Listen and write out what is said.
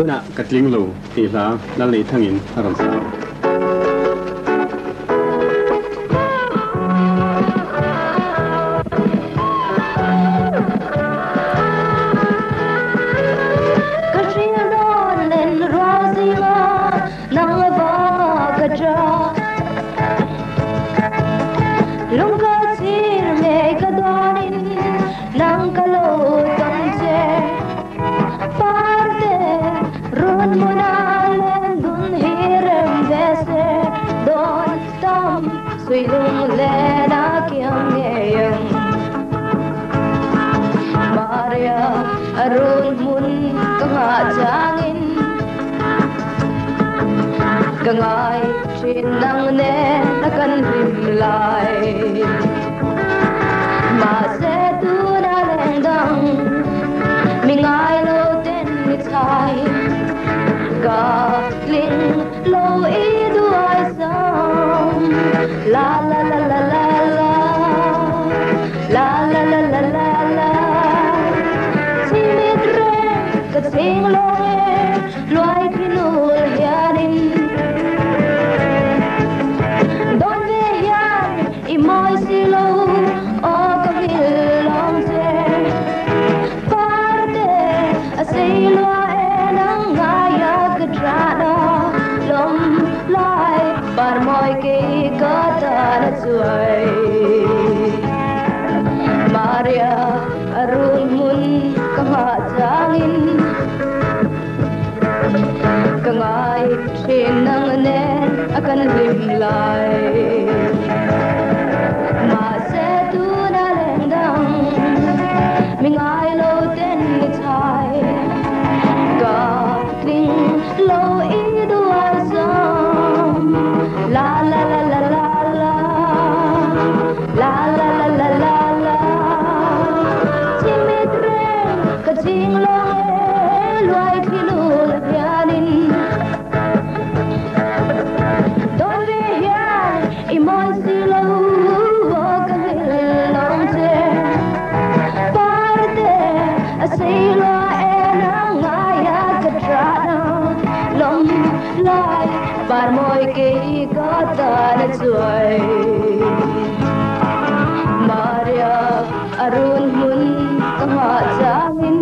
na katling lo ti la la le thangin haram sa Kangai trên nắng nè đã cần tìm lại mà sẽ tu đã lên đằng mình ai lâu tên người trai cả linh lâu ý đuôi sông la la la la la la la la la la la la chỉ biết rẽ cả tiếng lối loài khi nuôi gia đình moi silo o kavilonte parte asilo enang ngaya kedrana lom lai par moi ke kata na suai Maria arun mun kamajangin kangai chenang nen akan limlai mình ai lâu tên người trai cả tình lâu ý đuôi sông la la la la la la la la la la la la chỉ biết rèn cả chính lo loài khi lùi gia đình đôi về nhà imoi si lâu Silo enang ngaya kedrana lom lai par moi ke kata na suai Maria arun mun kamajangin